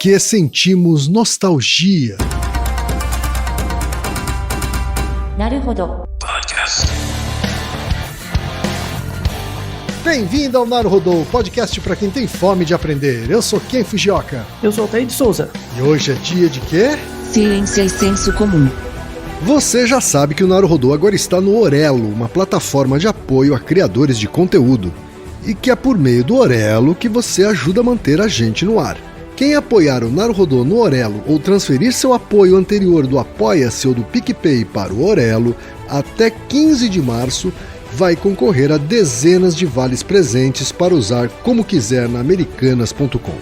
porque sentimos nostalgia. Naruhodo. Bem-vindo ao Naruhodo, podcast para quem tem fome de aprender. Eu sou Ken Fujioka. Eu sou Altair de Souza. E hoje é dia de quê? Ciência e senso comum. Você já sabe que o Naruhodo agora está no Orelo, uma plataforma de apoio a criadores de conteúdo. E que é por meio do Orelo que você ajuda a manter a gente no ar. Quem apoiar o Naruhodo no Orelo ou transferir seu apoio anterior do Apoia-se ou do PicPay para o Orelo, até 15 de março, vai concorrer a dezenas de vales presentes para usar como quiser na americanas.com.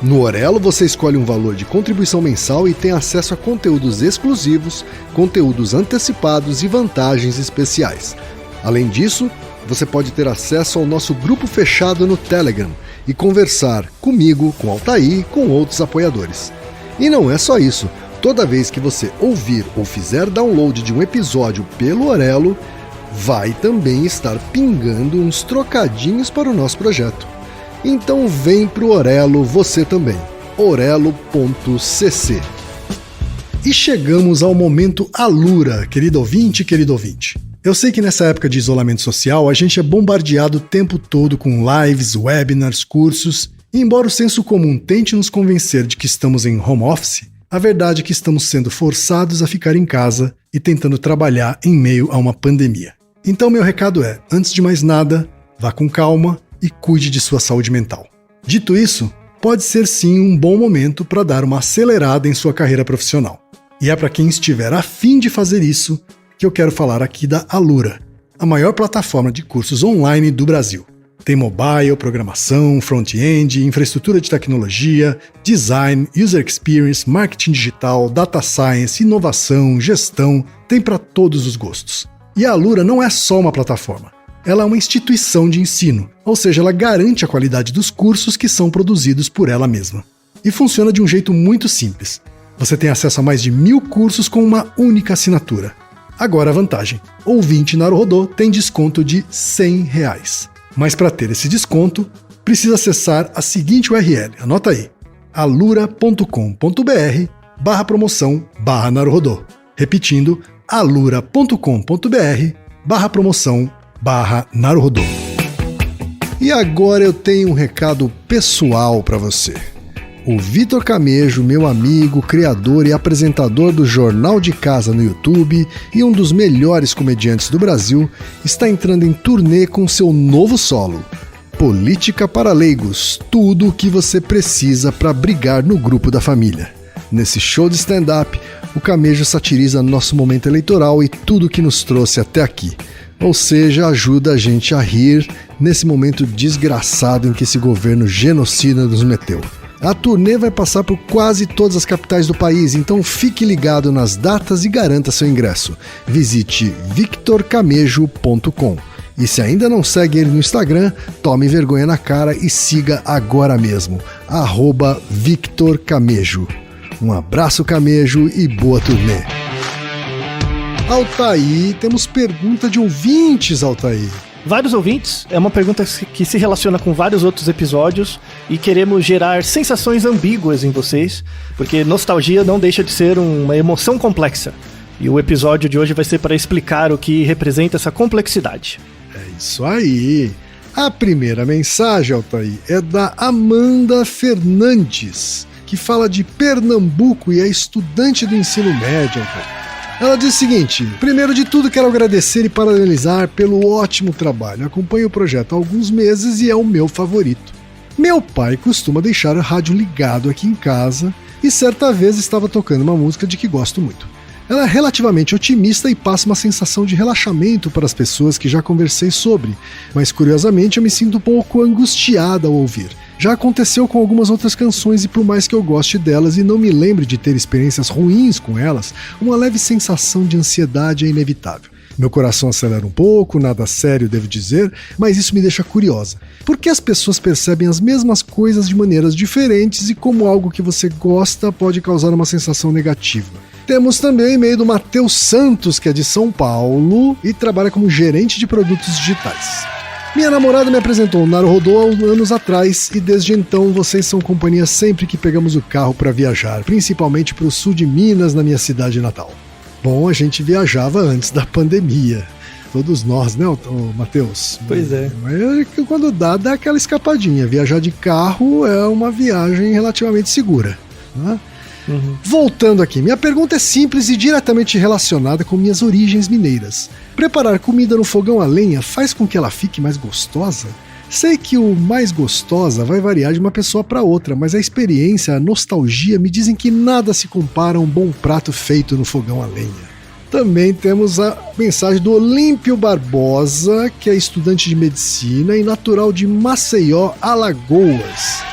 No Orelo você escolhe um valor de contribuição mensal e tem acesso a conteúdos exclusivos, conteúdos antecipados e vantagens especiais. Além disso, você pode ter acesso ao nosso grupo fechado no Telegram e conversar comigo, com Altair e com outros apoiadores. E não é só isso, toda vez que você ouvir ou fizer download de um episódio pelo Orelo, vai também estar pingando uns trocadinhos para o nosso projeto. Então vem pro Orelo você também, orelo.cc. E chegamos ao momento Alura, querido ouvinte, querido ouvinte. Eu sei que nessa época de isolamento social a gente é bombardeado o tempo todo com lives, webinars, cursos, e embora o senso comum tente nos convencer de que estamos em home office, a verdade é que estamos sendo forçados a ficar em casa e tentando trabalhar em meio a uma pandemia. Então meu recado é, antes de mais nada, vá com calma e cuide de sua saúde mental. Dito isso, pode ser sim um bom momento para dar uma acelerada em sua carreira profissional. E é para quem estiver a fim de fazer isso que eu quero falar aqui da Alura, a maior plataforma de cursos online do Brasil. Tem mobile, programação, front-end, infraestrutura de tecnologia, design, user experience, marketing digital, data science, inovação, gestão, tem para todos os gostos. E a Alura não é só uma plataforma, ela é uma instituição de ensino, ou seja, ela garante a qualidade dos cursos que são produzidos por ela mesma. E funciona de um jeito muito simples. Você tem acesso a mais de 1000 cursos com uma única assinatura. Agora a vantagem, ouvinte Naruhodo tem desconto de R$100. Mas para ter esse desconto, precisa acessar a seguinte URL, anota aí, alura.com.br/promoção/Naruhodo. Repetindo, alura.com.br/promoção/Naruhodo. E agora eu tenho um recado pessoal para você. O Vitor Camejo, meu amigo, criador e apresentador do Jornal de Casa no YouTube e um dos melhores comediantes do Brasil, está entrando em turnê com seu novo solo, Política para Leigos, tudo o que você precisa para brigar no grupo da família. Nesse show de stand-up, o Camejo satiriza nosso momento eleitoral e tudo que nos trouxe até aqui. Ou seja, ajuda a gente a rir nesse momento desgraçado em que esse governo genocida nos meteu. A turnê vai passar por quase todas as capitais do país, então fique ligado nas datas e garanta seu ingresso. Visite victorcamejo.com. E se ainda não segue ele no Instagram, tome vergonha na cara e siga agora mesmo, @victorcamejo. Um abraço, Camejo, e boa turnê. Altair, temos pergunta de ouvintes, Altair. Vários ouvintes, é uma pergunta que se relaciona com vários outros episódios e queremos gerar sensações ambíguas em vocês, porque nostalgia não deixa de ser uma emoção complexa. E o episódio de hoje vai ser para explicar o que representa essa complexidade. É isso aí. A primeira mensagem, Altair, é da Amanda Fernandes, que fala de Pernambuco e é estudante do ensino médio, Altair. Ela diz o seguinte: primeiro de tudo quero agradecer e parabenizar pelo ótimo trabalho. Acompanho o projeto há alguns meses e é o meu favorito. Meu pai costuma deixar o rádio ligado aqui em casa e certa vez estava tocando uma música de que gosto muito. Ela é relativamente otimista e passa uma sensação de relaxamento para as pessoas que já conversei sobre, mas curiosamente eu me sinto um pouco angustiada ao ouvir. Já aconteceu com algumas outras canções e por mais que eu goste delas e não me lembre de ter experiências ruins com elas, uma leve sensação de ansiedade é inevitável. Meu coração acelera um pouco, nada sério devo dizer, mas isso me deixa curiosa. Por que as pessoas percebem as mesmas coisas de maneiras diferentes e como algo que você gosta pode causar uma sensação negativa? Temos também o e-mail do Matheus Santos, que é de São Paulo e trabalha como gerente de produtos digitais. Minha namorada me apresentou o Naruhodô há anos atrás e desde então vocês são companhia sempre que pegamos o carro para viajar, principalmente para o sul de Minas, na minha cidade natal. Bom, a gente viajava antes da pandemia. Todos nós, né, Matheus? Pois é. Mas quando dá aquela escapadinha. Viajar de carro é uma viagem relativamente segura, né? Uhum. Voltando aqui, minha pergunta é simples e diretamente relacionada com minhas origens mineiras. Preparar comida no fogão a lenha faz com que ela fique mais gostosa? Sei que o mais gostosa vai variar de uma pessoa para outra, mas a experiência, a nostalgia me dizem que nada se compara a um bom prato feito no fogão a lenha. Também temos a mensagem do Olímpio Barbosa, que é estudante de medicina e natural de Maceió, Alagoas.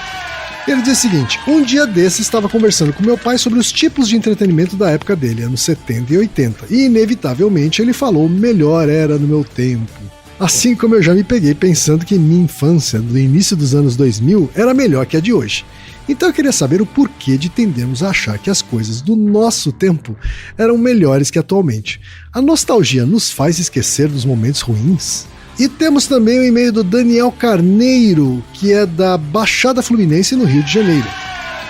Ele diz o seguinte: um dia desses estava conversando com meu pai sobre os tipos de entretenimento da época dele, anos 70 e 80, e inevitavelmente ele falou melhor era no meu tempo. Assim como eu já me peguei pensando que minha infância, do início dos anos 2000, era melhor que a de hoje. Então eu queria saber o porquê de tendermos a achar que as coisas do nosso tempo eram melhores que atualmente. A nostalgia nos faz esquecer dos momentos ruins? E temos também o e-mail do Daniel Carneiro, que é da Baixada Fluminense, no Rio de Janeiro.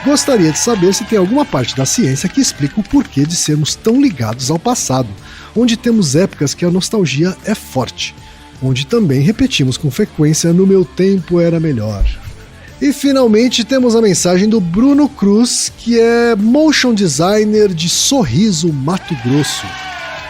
Gostaria de saber se tem alguma parte da ciência que explica o porquê de sermos tão ligados ao passado, onde temos épocas que a nostalgia é forte, onde também repetimos com frequência "no meu tempo era melhor". E finalmente temos a mensagem do Bruno Cruz, que é motion designer de Sorriso, Mato Grosso.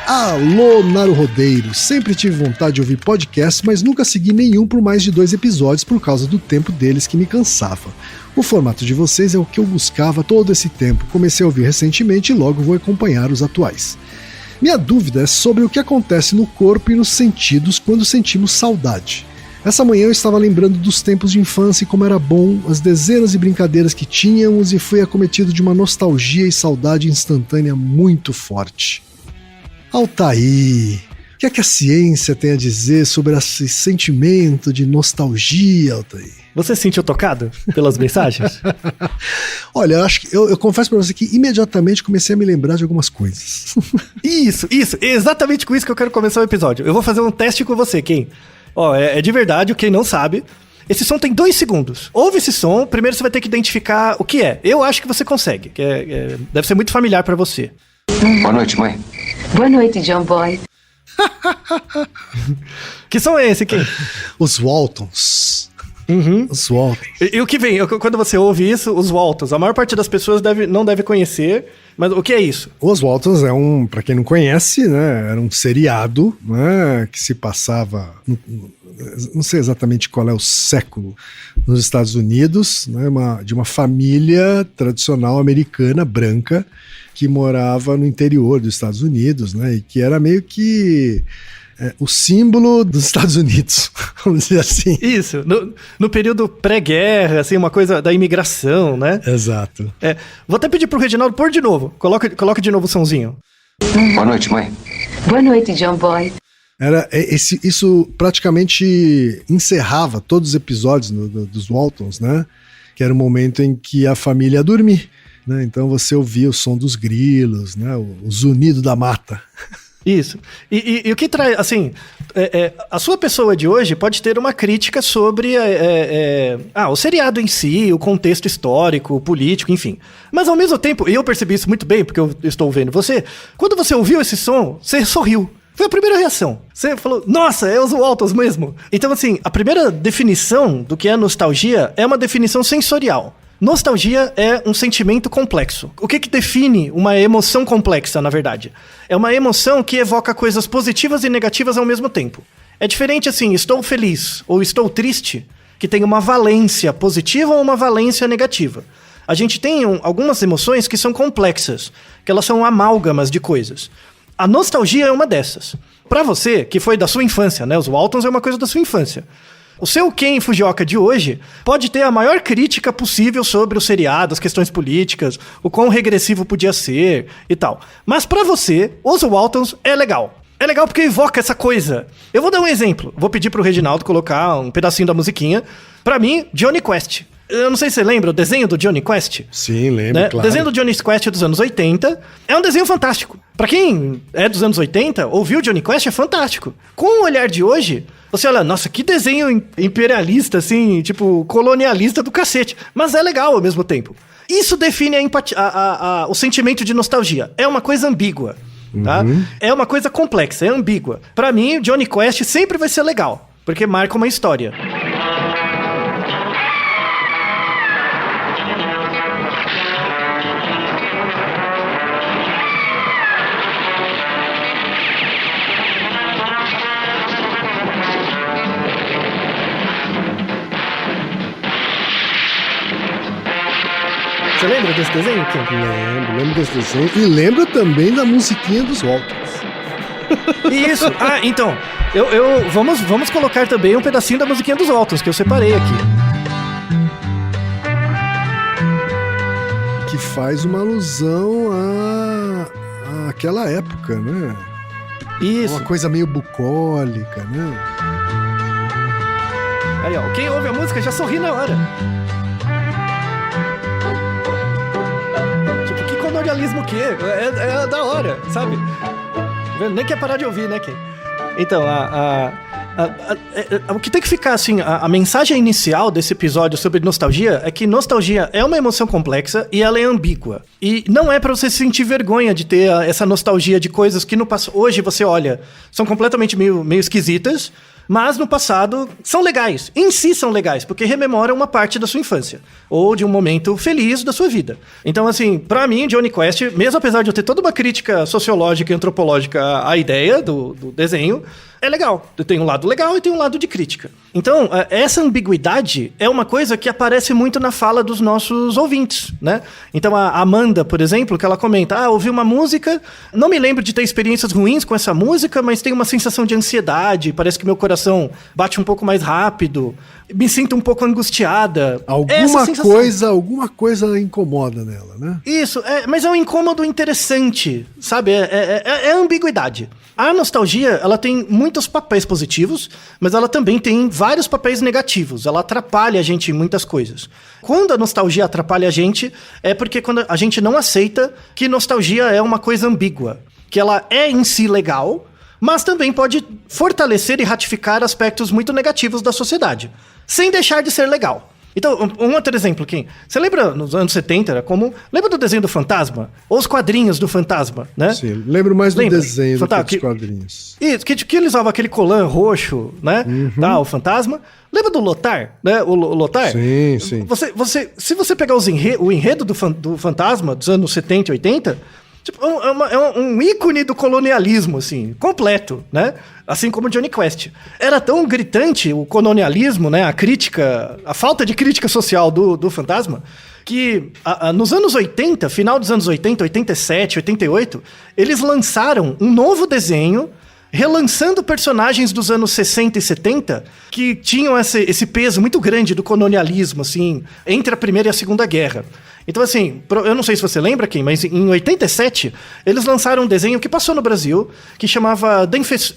Alô, Naruhodeiro! Sempre tive vontade de ouvir podcast, mas nunca segui nenhum por mais de 2 episódios por causa do tempo deles que me cansava. O formato de vocês é o que eu buscava todo esse tempo. Comecei a ouvir recentemente e logo vou acompanhar os atuais. Minha dúvida é sobre o que acontece no corpo e nos sentidos quando sentimos saudade. Essa manhã eu estava lembrando dos tempos de infância e como era bom, as dezenas de brincadeiras que tínhamos, e fui acometido de uma nostalgia e saudade instantânea muito forte. Altair, o que é que a ciência tem a dizer sobre esse sentimento de nostalgia, Altair? Você se sentiu tocado pelas mensagens? Olha, acho que eu confesso pra você que imediatamente comecei a me lembrar de algumas coisas. Isso, exatamente com isso que eu quero começar o episódio. Eu vou fazer um teste com você, Ken. Ó, é de verdade, quem não sabe, esse som tem 2 segundos. Ouve esse som, primeiro você vai ter que identificar o que é. Eu acho que você consegue, deve ser muito familiar pra você. Boa noite, mãe. Boa noite, John Boy. Que som é esse, Ken? Os Waltons. Uhum. Os Waltons. E o que vem? Quando você ouve isso, os Waltons, a maior parte das pessoas não deve conhecer, mas o que é isso? Os Waltons é pra quem não conhece, né, era um seriado, né, que se passava, não sei exatamente qual é o século, nos Estados Unidos, né, de uma família tradicional americana, branca, que morava no interior dos Estados Unidos, né, e que era meio que o símbolo dos Estados Unidos, vamos dizer assim. Isso, no período pré-guerra, assim, uma coisa da imigração, né? Exato. Vou até pedir pro Reginaldo pôr de novo. Coloca de novo o somzinho. Boa noite, mãe. Boa noite, John Boy. Isso praticamente encerrava todos os episódios dos Waltons, né? Que era o momento em que a família ia dormir, né? Então você ouvia o som dos grilos, né? O zunido da mata. Isso. E o que traz, assim, a sua pessoa de hoje pode ter uma crítica sobre o seriado em si, o contexto histórico, político, enfim. Mas ao mesmo tempo, e eu percebi isso muito bem, porque eu estou vendo você, quando você ouviu esse som, você sorriu. Foi a primeira reação. Você falou, nossa, é os Waltons mesmo. Então, assim, a primeira definição do que é nostalgia é uma definição sensorial. Nostalgia é um sentimento complexo. O que define uma emoção complexa, na verdade? É uma emoção que evoca coisas positivas e negativas ao mesmo tempo. É diferente assim, estou feliz ou estou triste, que tem uma valência positiva ou uma valência negativa. A gente tem algumas emoções que são complexas, que elas são amálgamas de coisas. A nostalgia é uma dessas. Pra você, que foi da sua infância, né? Os Waltons é uma coisa da sua infância. O seu Ken Fujioka de hoje pode ter a maior crítica possível sobre o seriado, as questões políticas, o quão regressivo podia ser e tal. Mas pra você, os Waltons é legal. É legal porque evoca essa coisa. Eu vou dar um exemplo. Vou pedir pro Reginaldo colocar um pedacinho da musiquinha. Pra mim, Johnny Quest. Eu não sei se você lembra o desenho do Jonny Quest. Sim, lembro, Né? claro. O desenho do Jonny Quest dos anos 80 é um desenho fantástico. Pra quem é dos anos 80, ouviu o Jonny Quest é fantástico. Com o olhar de hoje, você olha, nossa, que desenho imperialista, assim, tipo, colonialista do cacete. Mas é legal ao mesmo tempo. Isso define a empatia, o sentimento de nostalgia. É uma coisa ambígua, tá? É uma coisa complexa, é ambígua. Pra mim, o Jonny Quest sempre vai ser legal, porque marca uma história. Você lembra desse desenho, Kim? Lembro desse desenho. E lembro também da musiquinha dos Waltons. Isso. Ah, então. Vamos colocar também um pedacinho da musiquinha dos Waltons, que eu separei aqui. Que faz uma alusão àquela época, né? Isso. Uma coisa meio bucólica, né? Aí, ó. Quem ouve a música já sorri na hora. Tipo, que colonialismo que é? É da hora, sabe? Nem quer parar de ouvir, né, Kim? Então, o que tem que ficar, assim, a mensagem inicial desse episódio sobre nostalgia é que nostalgia é uma emoção complexa e ela é ambígua. E não é pra você sentir vergonha de ter essa nostalgia de coisas que no passado, hoje você olha, são completamente meio esquisitas, mas no passado são legais. Em si são legais, porque rememoram uma parte da sua infância. Ou de um momento feliz da sua vida. Então, assim, pra mim, Jonny Quest, mesmo apesar de eu ter toda uma crítica sociológica e antropológica à ideia do desenho, é legal. Tem um lado legal e tem um lado de crítica. Então, essa ambiguidade é uma coisa que aparece muito na fala dos nossos ouvintes, né? Então, a Amanda, por exemplo, que ela comenta, ouvi uma música, não me lembro de ter experiências ruins com essa música, mas tem uma sensação de ansiedade, parece que meu coração bate um pouco mais rápido, me sinto um pouco angustiada. Alguma coisa incomoda nela, né? Isso, mas é um incômodo interessante, sabe? É a ambiguidade. A nostalgia, ela tem muitos papéis positivos, mas ela também tem vários papéis negativos. Ela atrapalha a gente em muitas coisas. Quando a nostalgia atrapalha a gente, é porque quando a gente não aceita que nostalgia é uma coisa ambígua. Que ela é em si legal, mas também pode fortalecer e ratificar aspectos muito negativos da sociedade, sem deixar de ser legal. Então, um outro exemplo, Kim. Você lembra, nos anos 70, era comum... Lembra do desenho do Fantasma? Ou os quadrinhos do Fantasma, né? Sim, lembro mais do desenho do que dos quadrinhos. Isso, que ele usava aquele colã roxo, né? Tá, o Fantasma. Lembra do Lothar, né? O Lothar? Sim, sim. Se você pegar o enredo do Fantasma dos anos 70 e 80... Tipo, é um ícone do colonialismo, assim, completo, né? Assim como o Jonny Quest. Era tão gritante o colonialismo, né? A falta de crítica social do Fantasma, que nos anos 80, final dos anos 80, 87, 88, eles lançaram um novo desenho relançando personagens dos anos 60 e 70 que tinham esse peso muito grande do colonialismo, assim, entre a Primeira e a Segunda Guerra. Então, assim, eu não sei se você lembra, Kim, mas em 87, eles lançaram um desenho que passou no Brasil, que chamava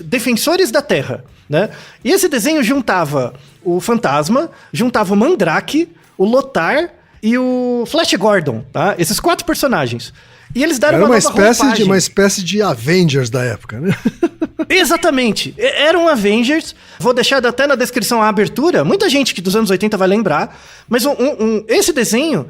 Defensores da Terra, né? E esse desenho juntava o Fantasma, juntava o Mandrake, o Lothar e o Flash Gordon, tá? Esses 4 personagens. E eles deram uma espécie de Avengers da época, né? Exatamente. Eram Avengers. Vou deixar até na descrição a abertura. Muita gente que dos anos 80 vai lembrar. Mas esse desenho,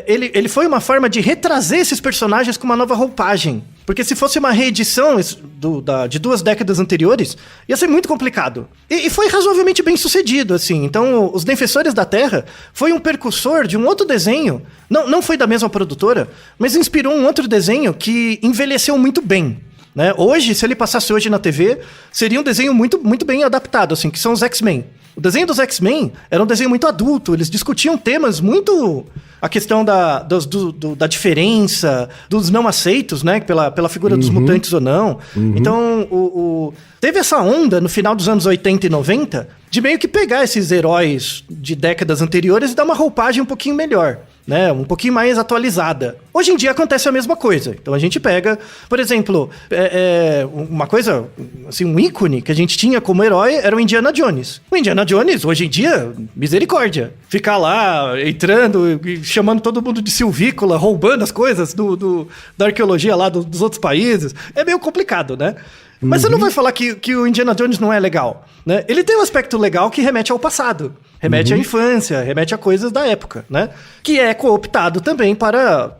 ele foi uma forma de retrazer esses personagens com uma nova roupagem. Porque se fosse uma reedição de 2 décadas anteriores, ia ser muito complicado. E foi razoavelmente bem sucedido, assim. Então, Os Defensores da Terra foi um precursor de um outro desenho. Não foi da mesma produtora, mas inspirou um outro desenho que envelheceu muito bem. Né? Hoje, se ele passasse hoje na TV, seria um desenho muito, muito bem adaptado, assim, que são os X-Men. O desenho dos X-Men era um desenho muito adulto, eles discutiam temas muito... A questão da diferença, dos não aceitos, né? Pela figura dos mutantes ou não. Então, teve essa onda no final dos anos 80 e 90 de meio que pegar esses heróis de décadas anteriores e dar uma roupagem um pouquinho melhor. né? Um pouquinho mais atualizada. Hoje em dia acontece a mesma coisa. Então a gente pega, por exemplo, uma coisa, assim, um ícone que a gente tinha como herói era o Indiana Jones. O Indiana Jones, hoje em dia, misericórdia. Ficar lá, entrando e chamando todo mundo de silvícola, roubando as coisas da arqueologia lá dos outros países. É meio complicado, né? Mas você não vai falar que o Indiana Jones não é legal, né? Ele tem um aspecto legal que remete ao passado, remete à infância, remete a coisas da época, né? Que é cooptado também para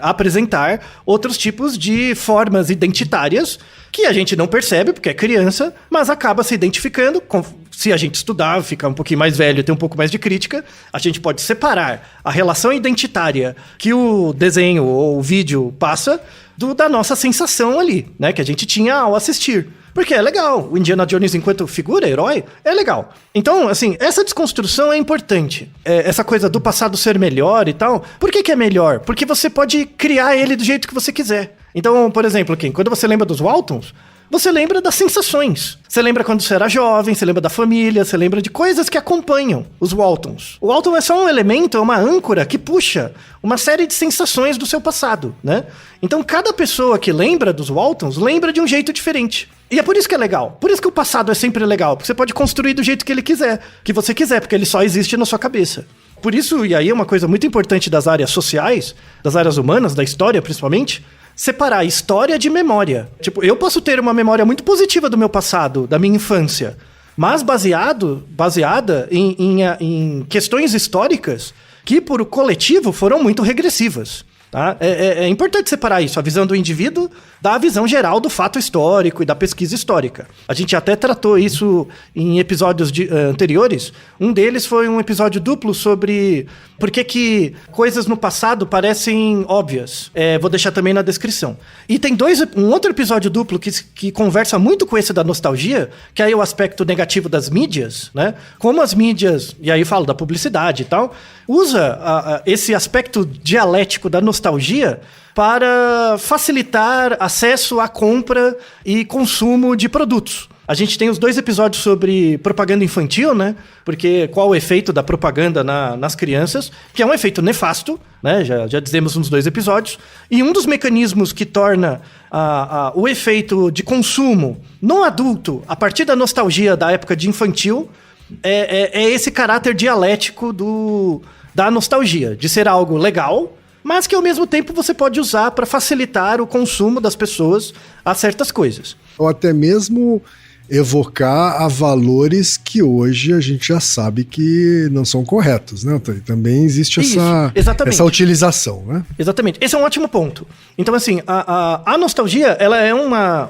apresentar outros tipos de formas identitárias que a gente não percebe porque é criança, mas acaba se identificando. Se a gente estudar, ficar um pouquinho mais velho, ter um pouco mais de crítica, a gente pode separar a relação identitária que o desenho ou o vídeo passa da nossa sensação ali, né? Que a gente tinha ao assistir. Porque é legal. O Indiana Jones, enquanto figura, herói, é legal. Então, assim, essa desconstrução é importante. Essa coisa do passado ser melhor e tal. Por que é melhor? Porque você pode criar ele do jeito que você quiser. Então, por exemplo, quando você lembra dos Waltons, você lembra das sensações. Você lembra quando você era jovem, você lembra da família, você lembra de coisas que acompanham os Waltons. O Walton é só um elemento, é uma âncora que puxa uma série de sensações do seu passado, né? Então, cada pessoa que lembra dos Waltons lembra de um jeito diferente. E é por isso que é legal. Por isso que o passado é sempre legal. Porque você pode construir do jeito que ele quiser, que você quiser, porque ele só existe na sua cabeça. Por isso, e aí é uma coisa muito importante das áreas sociais, das áreas humanas, da história principalmente, separar história de memória. Tipo, eu posso ter uma memória muito positiva do meu passado, da minha infância, mas baseada em questões históricas que, por o coletivo, foram muito regressivas. Tá? É importante separar isso, a visão do indivíduo da visão geral do fato histórico e da pesquisa histórica. A gente até tratou isso em episódios anteriores. Um deles foi um episódio duplo sobre por que coisas no passado parecem óbvias. Vou deixar também na descrição. E tem um outro episódio duplo que conversa muito com esse da nostalgia, que aí é o aspecto negativo das mídias, né? Como as mídias, e aí eu falo da publicidade e tal, usa esse aspecto dialético da nostalgia para facilitar acesso à compra e consumo de produtos. A gente tem os 2 episódios sobre propaganda infantil, né? Porque qual o efeito da propaganda nas crianças, que é um efeito nefasto, né? Já dizemos nos 2 episódios. E um dos mecanismos que torna o efeito de consumo no adulto, a partir da nostalgia da época de infantil, é esse caráter dialético da nostalgia, de ser algo legal, mas que ao mesmo tempo você pode usar para facilitar o consumo das pessoas a certas coisas. Ou até mesmo evocar a valores que hoje a gente já sabe que não são corretos, né? Também existe essa utilização, né? Exatamente. Esse é um ótimo ponto. Então, assim, a nostalgia, ela é uma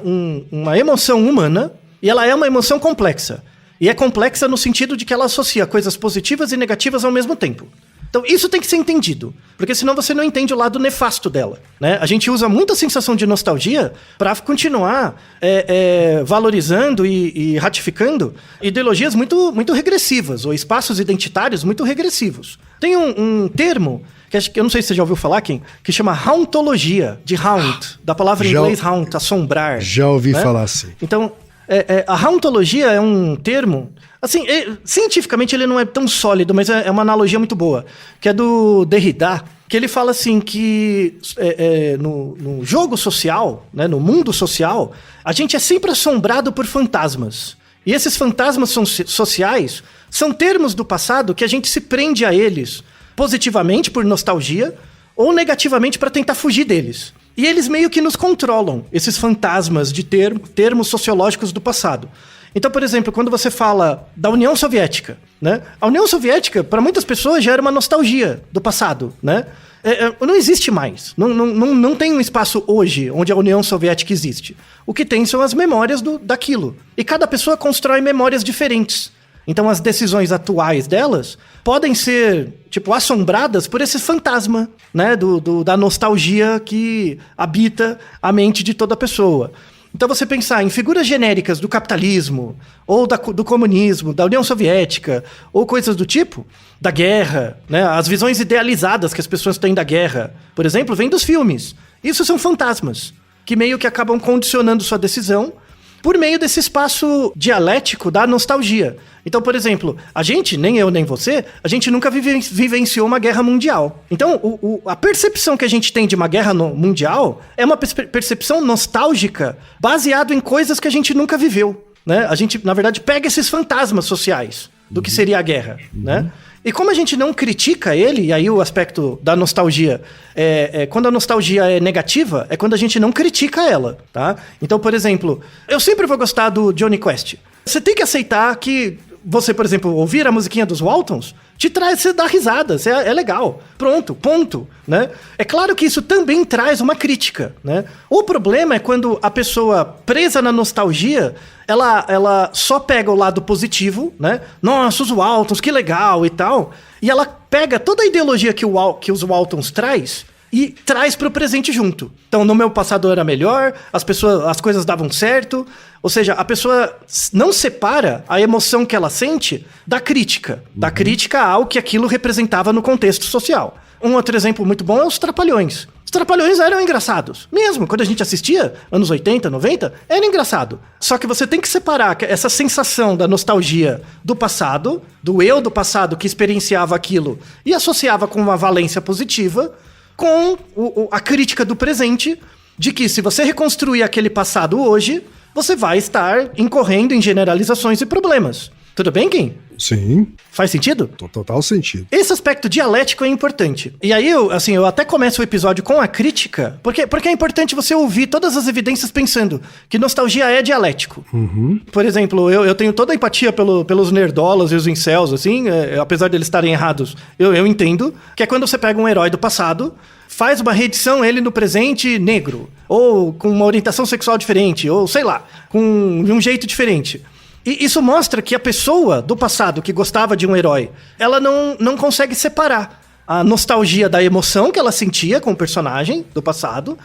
emoção humana e ela é uma emoção complexa. E é complexa no sentido de que ela associa coisas positivas e negativas ao mesmo tempo. Então, isso tem que ser entendido, porque senão você não entende o lado nefasto dela, né? A gente usa muita sensação de nostalgia para continuar valorizando e ratificando ideologias muito, muito regressivas, ou espaços identitários muito regressivos. Tem um termo, que eu não sei se você já ouviu falar, Kim, que chama hauntologia, de haunt, da palavra em inglês haunt, assombrar. Já ouvi né? falar assim. Então, a hauntologia é um termo, assim, cientificamente ele não é tão sólido, mas é uma analogia muito boa, que é do Derrida, que ele fala assim que no jogo social, né, no mundo social, a gente é sempre assombrado por fantasmas. E esses fantasmas sociais são termos do passado que a gente se prende a eles positivamente por nostalgia ou negativamente para tentar fugir deles. E eles meio que nos controlam, esses fantasmas de termos sociológicos do passado. Então, por exemplo, quando você fala da União Soviética, né? A União Soviética, para muitas pessoas, já era uma nostalgia do passado, né? Não existe mais. Não tem um espaço hoje onde a União Soviética existe. O que tem são as memórias daquilo. E cada pessoa constrói memórias diferentes. Então, as decisões atuais delas podem ser, assombradas por esse fantasma, né? Da nostalgia que habita a mente de toda pessoa. Então, você pensar em figuras genéricas do capitalismo, ou do comunismo, da União Soviética, ou coisas do tipo, da guerra, né? As visões idealizadas que as pessoas têm da guerra, por exemplo, vêm dos filmes. Isso são fantasmas, que meio que acabam condicionando sua decisão, por meio desse espaço dialético da nostalgia. Então, por exemplo, a gente, nem eu nem você, a gente nunca vivenciou uma guerra mundial. Então, a percepção que a gente tem de uma guerra mundial é uma percepção nostálgica baseada em coisas que a gente nunca viveu, né? A gente, na verdade, pega esses fantasmas sociais do que seria a guerra, né? E como a gente não critica ele, e aí o aspecto da nostalgia, quando a nostalgia é negativa, é quando a gente não critica ela, tá? Então, por exemplo, eu sempre vou gostar do Johnny Quest. Você tem que aceitar que você, por exemplo, ouvir a musiquinha dos Waltons você dá risada, é legal. Pronto, ponto, né? É claro que isso também traz uma crítica, né? O problema é quando a pessoa presa na nostalgia, ela só pega o lado positivo, né? Nossa, os Waltons, que legal e tal. E ela pega toda a ideologia que os Waltons traz e traz para o presente junto. Então, no meu passado era melhor, as coisas davam certo. Ou seja, a pessoa não separa a emoção que ela sente da crítica. Da crítica ao que aquilo representava no contexto social. Um outro exemplo muito bom é os Trapalhões. Os Trapalhões eram engraçados. Mesmo, quando a gente assistia, anos 80, 90, era engraçado. Só que você tem que separar essa sensação da nostalgia do passado, do eu do passado que experienciava aquilo e associava com uma valência positiva, com a crítica do presente, de que se você reconstruir aquele passado hoje, você vai estar incorrendo em generalizações e problemas. Tudo bem, Kim? Sim. Faz sentido? Total sentido. Esse aspecto dialético é importante. E aí, eu até começo o episódio com a crítica, porque é importante você ouvir todas as evidências pensando que nostalgia é dialético. Por exemplo, eu tenho toda a empatia pelos nerdolas e os incels, assim, apesar deles estarem errados. Eu entendo que é quando você pega um herói do passado, faz uma reedição ele no presente negro, ou com uma orientação sexual diferente, ou sei lá, de um jeito diferente. E isso mostra que a pessoa do passado que gostava de um herói, ela não consegue separar a nostalgia da emoção que ela sentia com o personagem do passado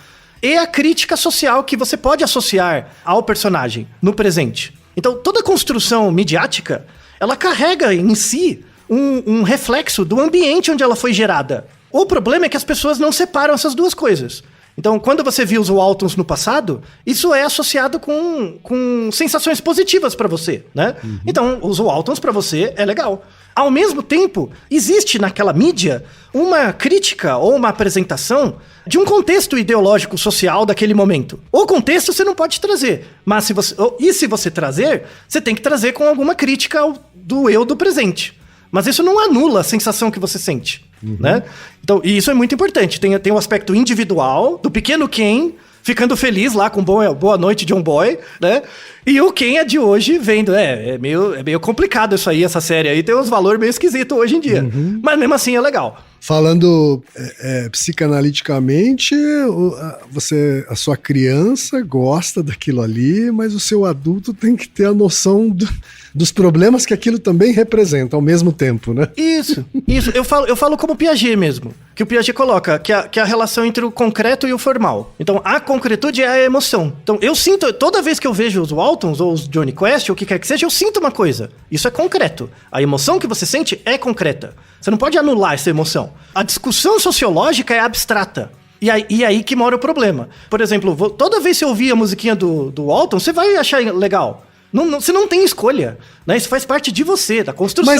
e a crítica social que você pode associar ao personagem no presente. Então, toda construção midiática, ela carrega em si um reflexo do ambiente onde ela foi gerada. O problema é que as pessoas não separam essas duas coisas. Então, quando você viu os Waltons no passado, isso é associado com sensações positivas pra você, né? Então, os Waltons pra você é legal. Ao mesmo tempo, existe naquela mídia uma crítica ou uma apresentação de um contexto ideológico social daquele momento. O contexto você não pode trazer, mas se você trazer, você tem que trazer com alguma crítica do eu do presente. Mas isso não anula a sensação que você sente, né? Então, e isso é muito importante. Tem o aspecto individual do pequeno Ken ficando feliz lá com Boa Noite, John Boy, né? E o Ken é de hoje vendo, é meio complicado isso aí, essa série aí tem uns valores meio esquisitos hoje em dia. Mas mesmo assim é legal. Falando psicanaliticamente, a sua criança gosta daquilo ali, mas o seu adulto tem que ter a noção dos problemas que aquilo também representa ao mesmo tempo, né? Isso. Eu falo como Piaget mesmo, que o Piaget coloca, que é a relação entre o concreto e o formal. Então, a concretude é a emoção. Então, eu sinto, toda vez que eu vejo os Waltons ou os Johnny Quest, ou o que quer que seja, eu sinto uma coisa. Isso é concreto. A emoção que você sente é concreta. Você não pode anular essa emoção. A discussão sociológica é abstrata. E aí que mora o problema. Por exemplo, toda vez que você ouvir a musiquinha do Walton, você vai achar legal. Você não tem escolha, né? Isso faz parte de você, da construção.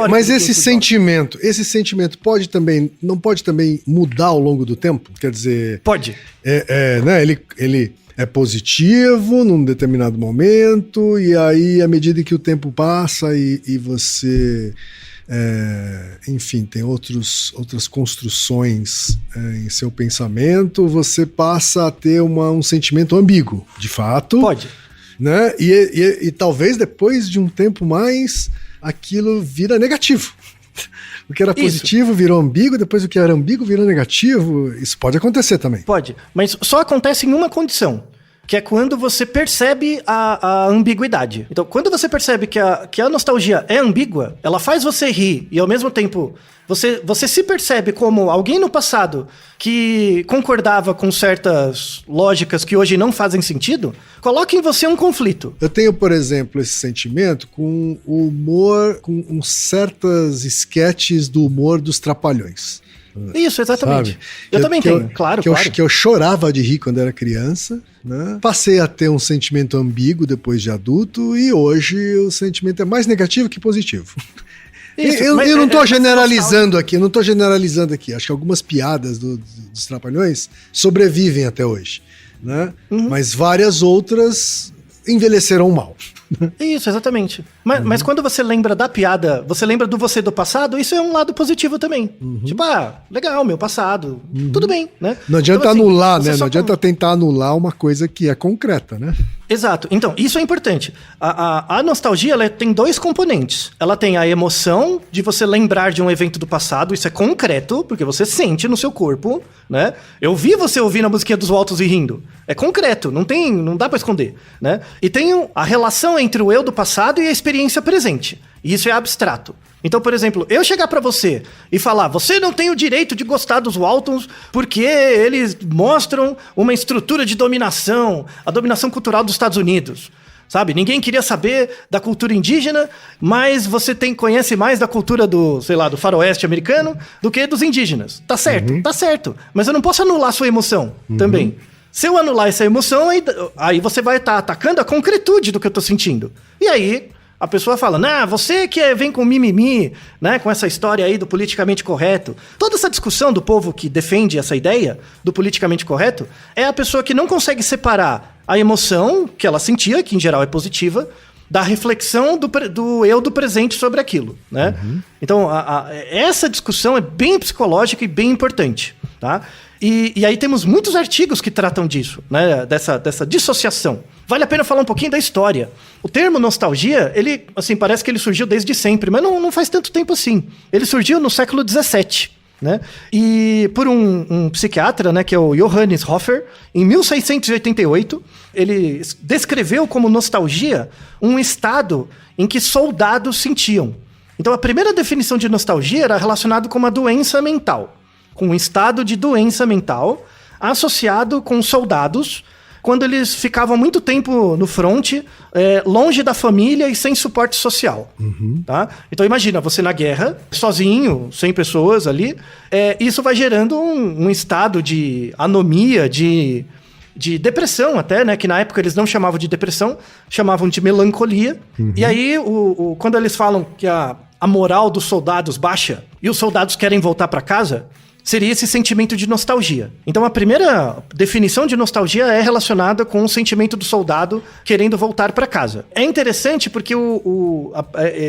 Mas esse sentimento não pode também mudar ao longo do tempo? Quer dizer... Pode. Né? Ele é positivo num determinado momento, e aí, à medida que o tempo passa e você... enfim, tem outras construções em seu pensamento, você passa a ter um sentimento ambíguo, de fato. Pode. Né? E talvez depois de um tempo mais, aquilo vira negativo. O que era positivo virou ambíguo, depois o que era ambíguo virou negativo. Isso pode acontecer também. Pode, mas só acontece em uma condição, que é quando você percebe a ambiguidade. Então, quando você percebe que a nostalgia é ambígua, ela faz você rir e, ao mesmo tempo, você se percebe como alguém no passado que concordava com certas lógicas que hoje não fazem sentido, coloca em você um conflito. Eu tenho, por exemplo, esse sentimento com o humor, com certas esquetes do humor dos Trapalhões. Isso, exatamente. Sabe? Eu também tenho, claro, claro. Que eu chorava de rir quando era criança, né? Passei a ter um sentimento ambíguo depois de adulto e hoje o sentimento é mais negativo que positivo. Isso, eu mas não estou generalizando aqui, eu não estou generalizando aqui. Acho que algumas piadas dos Trapalhões sobrevivem até hoje, né? Mas várias outras envelheceram mal. Isso, exatamente. Mas quando você lembra da piada, você lembra do você do passado, isso é um lado positivo também. Tipo, legal, meu passado, tudo bem, né? Não adianta Então, assim, anular, você né? só Não adianta tentar anular uma coisa que é concreta, né? Exato. Então, isso é importante. A nostalgia, ela tem dois componentes. Ela tem a emoção de você lembrar de um evento do passado, isso é concreto, porque você sente no seu corpo, né? Eu vi você ouvindo a musiquinha dos Waltons e rindo. É concreto, não dá pra esconder, né? E tem a relação entre o eu do passado e a experiência presente. E isso é abstrato. Então, por exemplo, eu chegar pra você e falar, você não tem o direito de gostar dos Waltons porque eles mostram uma estrutura de dominação, a dominação cultural dos Estados Unidos. Sabe? Ninguém queria saber da cultura indígena, mas você conhece mais da cultura do faroeste americano do que dos indígenas. Tá certo, tá certo. Mas eu não posso anular sua emoção também. Se eu anular essa emoção, aí você vai estar atacando a concretude do que eu tô sentindo. E aí a pessoa fala, você que vem com mimimi, né, com essa história aí do politicamente correto. Toda essa discussão do povo que defende essa ideia do politicamente correto é a pessoa que não consegue separar a emoção que ela sentia, que em geral é positiva, da reflexão do eu do presente sobre aquilo, né? Então, essa discussão é bem psicológica e bem importante, tá? E aí temos muitos artigos que tratam disso, né? Dessa dissociação. Vale a pena falar um pouquinho da história. O termo nostalgia, ele, assim, parece que ele surgiu desde sempre, mas não faz tanto tempo assim. Ele surgiu no século XVII, né? E por um psiquiatra, né, que é o Johannes Hofer, em 1688, ele descreveu como nostalgia um estado em que soldados sentiam. Então a primeira definição de nostalgia era relacionada com uma doença mental, com um estado de doença mental associado com soldados quando eles ficavam muito tempo no fronte, longe da família e sem suporte social. Tá? Então imagina, você na guerra, sozinho, 100 pessoas ali, isso vai gerando um estado de anomia, de depressão até, né? Que na época eles não chamavam de depressão, chamavam de melancolia. E aí, quando eles falam que a moral dos soldados baixa e os soldados querem voltar para casa, seria esse sentimento de nostalgia. Então a primeira definição de nostalgia é relacionada com o sentimento do soldado querendo voltar para casa. É interessante porque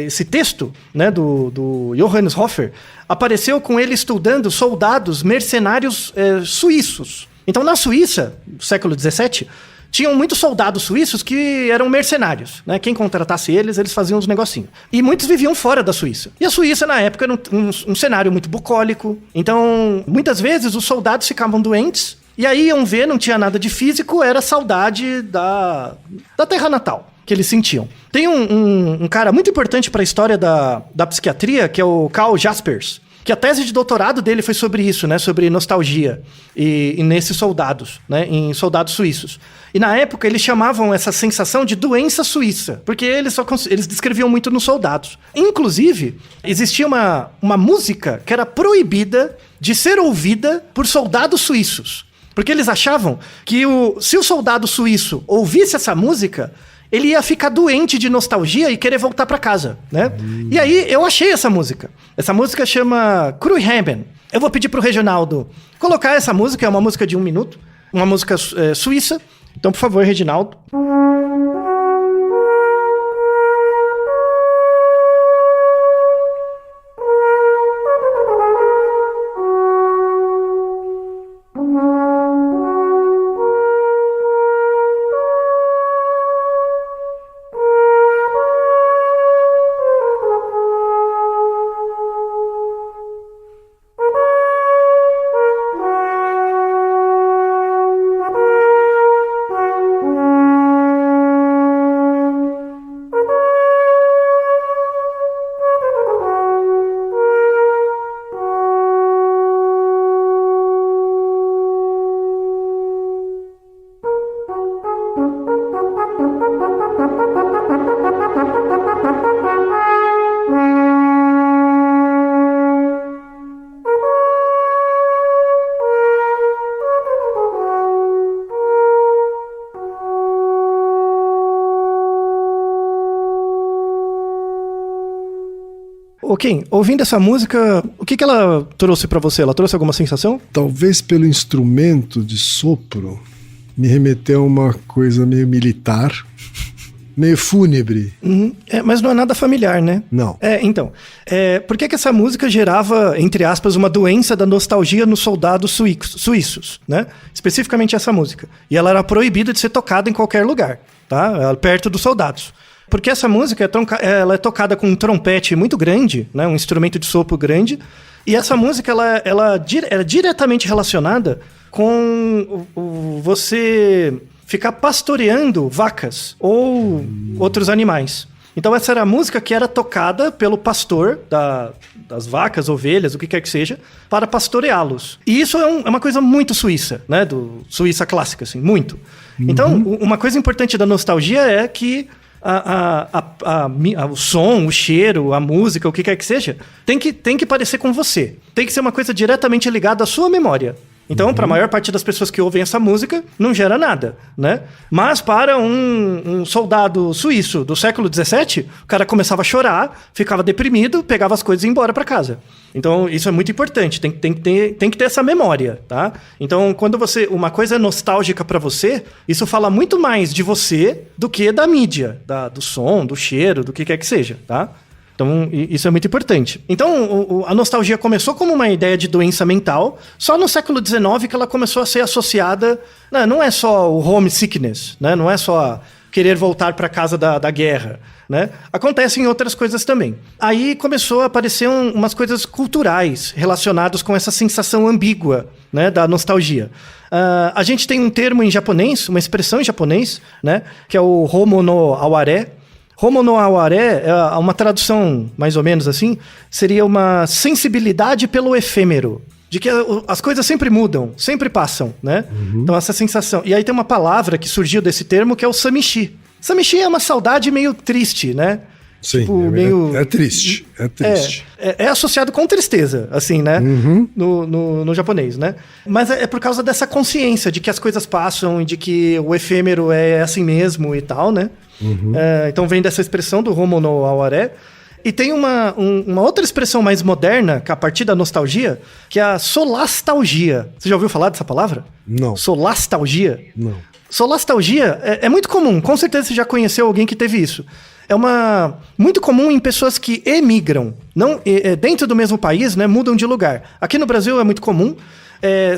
esse texto, né, do Johannes Hofer apareceu com ele estudando soldados mercenários suíços. Então na Suíça, no século XVII, tinham muitos soldados suíços que eram mercenários, né? Quem contratasse eles faziam uns negocinhos. E muitos viviam fora da Suíça. E a Suíça, na época, era um cenário muito bucólico. Então, muitas vezes, os soldados ficavam doentes, e aí iam ver, não tinha nada de físico, era saudade da terra natal que eles sentiam. Tem um cara muito importante para a história da psiquiatria, que é o Karl Jaspers, que a tese de doutorado dele foi sobre isso, né? Sobre nostalgia e nesses soldados, né? Em soldados suíços. E na época eles chamavam essa sensação de doença suíça, porque eles descreviam muito nos soldados. Inclusive, existia uma música que era proibida de ser ouvida por soldados suíços. Porque eles achavam que se o soldado suíço ouvisse essa música, ele ia ficar doente de nostalgia e querer voltar para casa, né? E aí eu achei essa música. Essa música chama Kruiheben. Eu vou pedir pro Reginaldo colocar essa música, é uma música de 1 minuto, uma música suíça. Então, por favor, Reginaldo. Ô Ken, ouvindo essa música, o que ela trouxe pra você? Ela trouxe alguma sensação? Talvez pelo instrumento de sopro me remeteu a uma coisa meio militar, meio fúnebre. Mas não é nada familiar, né? Não. Então, por que essa música gerava, entre aspas, uma doença da nostalgia nos soldados suíços, né? Especificamente essa música. E ela era proibida de ser tocada em qualquer lugar, tá? Perto dos soldados. Porque essa música ela é tocada com um trompete muito grande, né? Um instrumento de sopro grande. E essa música ela é diretamente relacionada com você ficar pastoreando vacas ou outros animais. Então essa era a música que era tocada pelo pastor das vacas, ovelhas, o que quer que seja, para pastoreá-los. E isso é uma coisa muito suíça, né? Suíça clássica, assim, muito. Então, uma coisa importante da nostalgia é que o som, o cheiro, a música, o que quer que seja, tem que parecer com você. Tem que ser uma coisa diretamente ligada à sua memória. Então, para a maior parte das pessoas que ouvem essa música, não gera nada, né? Mas para um soldado suíço do século XVII, o cara começava a chorar, ficava deprimido, pegava as coisas e ia embora para casa. Então, isso é muito importante, tem que ter essa memória, tá? Então, quando uma coisa é nostálgica para você, isso fala muito mais de você do que da mídia, do som, do cheiro, do que quer que seja, tá? Então, isso é muito importante. Então, a nostalgia começou como uma ideia de doença mental, só no século XIX que ela começou a ser associada... Não é só o homesickness, né? Não é só querer voltar para casa da guerra, né? Acontece em outras coisas também. Aí começou a aparecer umas coisas culturais relacionadas com essa sensação ambígua, né, da nostalgia. A gente tem um termo em japonês, uma expressão em japonês, né, que é o homo no aware. Homo no aware, uma tradução mais ou menos assim, seria uma sensibilidade pelo efêmero. De que as coisas sempre mudam, sempre passam, né? Então essa sensação. E aí tem uma palavra que surgiu desse termo que é o samishi. Samishi é uma saudade meio triste, né? Sim, tipo, meio... é triste. É triste. É associado com tristeza, assim, né? No japonês, né? Mas é por causa dessa consciência de que as coisas passam e de que o efêmero é assim mesmo e tal, né? Então vem dessa expressão do homo no aware. E tem uma outra expressão mais moderna, que a partir da nostalgia, que é a solastalgia. Você já ouviu falar dessa palavra? Não. Solastalgia? Não. Solastalgia é muito comum. Com certeza você já conheceu alguém que teve isso. É muito comum em pessoas que emigram. Dentro do mesmo país, né, mudam de lugar. Aqui no Brasil é muito comum.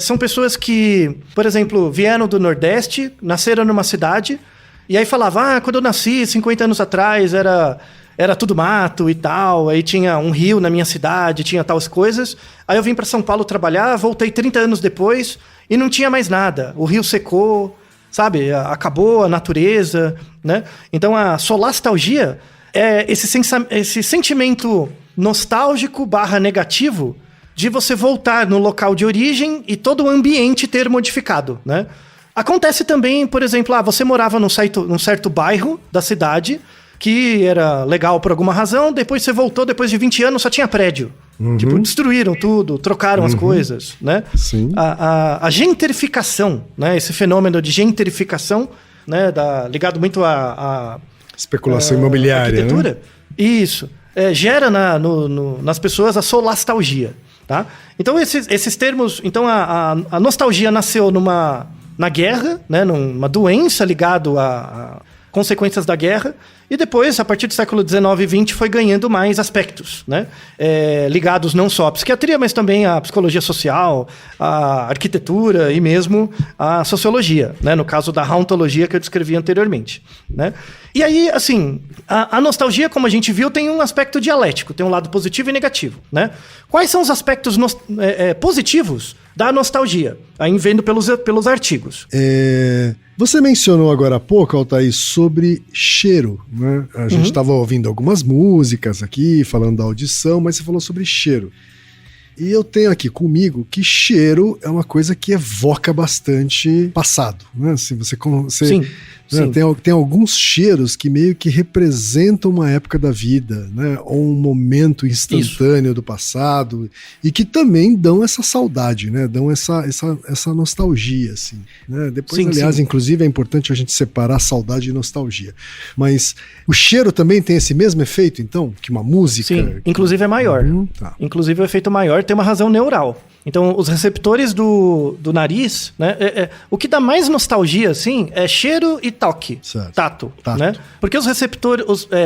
São pessoas que, por exemplo, vieram do Nordeste, nasceram numa cidade, e aí falavam, quando eu nasci, 50 anos atrás, era tudo mato e tal, aí tinha um rio na minha cidade, tinha tais coisas. Aí eu vim para São Paulo trabalhar, voltei 30 anos depois e não tinha mais nada. O rio secou, sabe? Acabou a natureza, né? Então a solastalgia é esse sentimento nostálgico / negativo de você voltar no local de origem e todo o ambiente ter modificado, né? Acontece também, por exemplo, você morava num certo bairro da cidade que era legal por alguma razão, depois você voltou, depois de 20 anos só tinha prédio. Tipo, destruíram tudo, trocaram as coisas, né? Sim. A gentrificação, né? Esse fenômeno de gentrificação, né? Ligado muito à especulação imobiliária, arquitetura. né? Isso. Gera nas pessoas a solastalgia, tá? Então, esses termos... Então, a nostalgia nasceu na guerra, né? Numa doença ligada a consequências da guerra, e depois, a partir do século XIX e XX, foi ganhando mais aspectos, né? Ligados não só à psiquiatria, mas também à psicologia social, à arquitetura e mesmo à sociologia, né? No caso da hauntologia que eu descrevi anteriormente, né? E aí, assim, a nostalgia, como a gente viu, tem um aspecto dialético, tem um lado positivo e negativo, né? Quais são os aspectos positivos da nostalgia? Aí vendo pelos artigos. Você mencionou agora há pouco, Altair, sobre cheiro, né? A gente estava ouvindo algumas músicas aqui, falando da audição, mas você falou sobre cheiro. E eu tenho aqui comigo que cheiro é uma coisa que evoca bastante passado, né? Assim, Sim. Né? Sim. Tem alguns cheiros que meio que representam uma época da vida, né? Ou um momento instantâneo do passado, e que também dão essa saudade, né? Dão essa nostalgia, assim. Né? Depois, Sim, aliás, sim. inclusive é importante a gente separar saudade e nostalgia. Mas o cheiro também tem esse mesmo efeito, então? Que uma música... Sim, inclusive é maior. Tá. Inclusive o efeito maior tem uma razão neural. Então, os receptores do nariz, né? O que dá mais nostalgia, assim, é cheiro e toque. Certo. Tato. Tato. Né? Porque os receptores,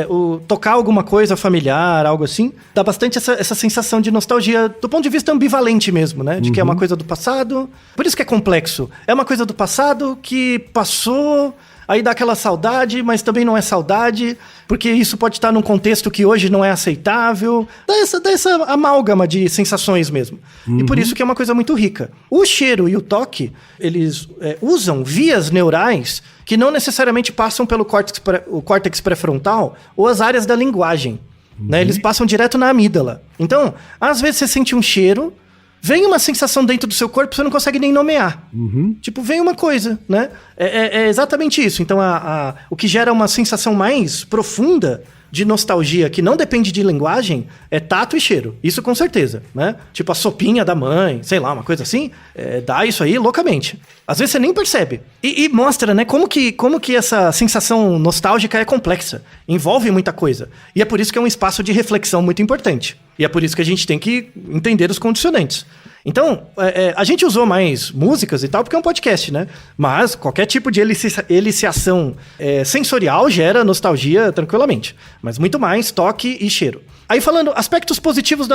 o tocar alguma coisa familiar, algo assim, dá bastante essa sensação de nostalgia do ponto de vista ambivalente mesmo, né? De que é uma coisa do passado. Por isso que é complexo. É uma coisa do passado que passou... Aí dá aquela saudade, mas também não é saudade, porque isso pode estar num contexto que hoje não é aceitável. Dá essa amálgama de sensações mesmo. E por isso que é uma coisa muito rica. O cheiro e o toque, eles usam vias neurais que não necessariamente passam pelo córtex pré-frontal ou as áreas da linguagem. Né? Eles passam direto na amígdala. Então, às vezes você sente um cheiro, vem uma sensação dentro do seu corpo, você não consegue nem nomear. Tipo, vem uma coisa, né? É exatamente isso. Então, o que gera uma sensação mais profunda de nostalgia, que não depende de linguagem, é tato e cheiro. Isso com certeza, né? Tipo a sopinha da mãe, sei lá, uma coisa assim, dá isso aí loucamente. Às vezes você nem percebe. E mostra, né, como que essa sensação nostálgica é complexa. Envolve muita coisa. E é por isso que é um espaço de reflexão muito importante. E é por isso que a gente tem que entender os condicionantes. Então, a gente usou mais músicas e tal, porque é um podcast, né? Mas qualquer tipo de eliciação sensorial gera nostalgia tranquilamente. Mas muito mais toque e cheiro. Aí falando aspectos positivos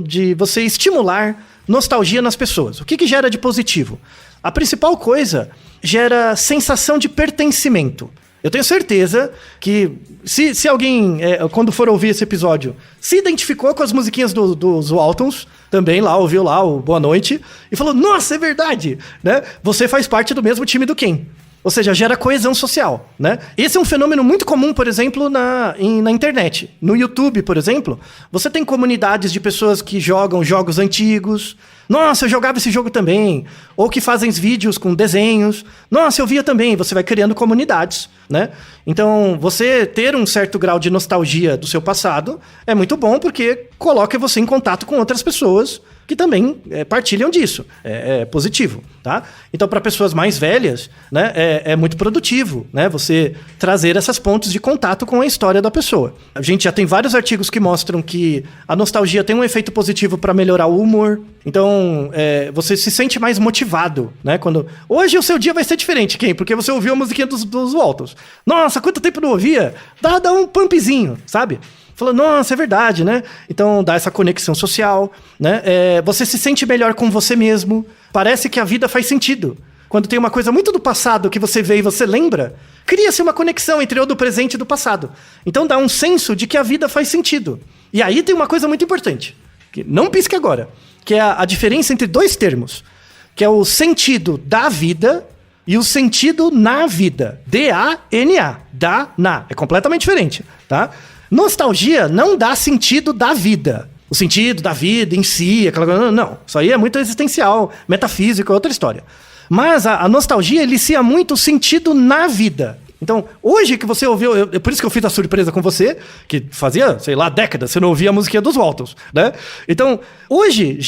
de você estimular nostalgia nas pessoas. O que gera de positivo? A principal coisa gera sensação de pertencimento. Eu tenho certeza que se alguém, quando for ouvir esse episódio, se identificou com as musiquinhas dos Waltons, também lá, ouviu lá o Boa Noite, e falou, nossa, é verdade, né? Você faz parte do mesmo time do Ken. Ou seja, gera coesão social, né? Esse é um fenômeno muito comum, por exemplo, na internet. No YouTube, por exemplo, você tem comunidades de pessoas que jogam jogos antigos. Nossa, eu jogava esse jogo também. Ou que fazem vídeos com desenhos. Nossa, eu via também. Você vai criando comunidades, né? Então, você ter um certo grau de nostalgia do seu passado é muito bom porque coloca você em contato com outras pessoas que também partilham disso. É positivo, tá? Então, para pessoas mais velhas, né, é muito produtivo, né? Você trazer essas pontes de contato com a história da pessoa. A gente já tem vários artigos que mostram que a nostalgia tem um efeito positivo para melhorar o humor. Então, você se sente mais motivado, né? Hoje o seu dia vai ser diferente, Ken, porque você ouviu a musiquinha dos Waltons. Nossa, quanto tempo não ouvia? Dá um pumpzinho, sabe? Falou, nossa, é verdade, né? Então dá essa conexão social, né? Você se sente melhor com você mesmo. Parece que a vida faz sentido. Quando tem uma coisa muito do passado que você vê e você lembra, cria-se uma conexão entre o do presente e do passado. Então dá um senso de que a vida faz sentido. E aí tem uma coisa muito importante, que não pisque agora, que é a diferença entre dois termos, que é o sentido da vida e o sentido na vida. D-A-N-A. Da-na. É completamente diferente, tá? Nostalgia não dá sentido da vida. O sentido da vida em si, aquela coisa. Não, isso aí é muito existencial, metafísico, é outra história. Mas a nostalgia elicia muito o sentido na vida. Então, hoje que você ouviu, por isso que eu fiz a surpresa com você, que fazia, sei lá, décadas, você não ouvia a musiquinha dos Waltons, né? Então, hoje,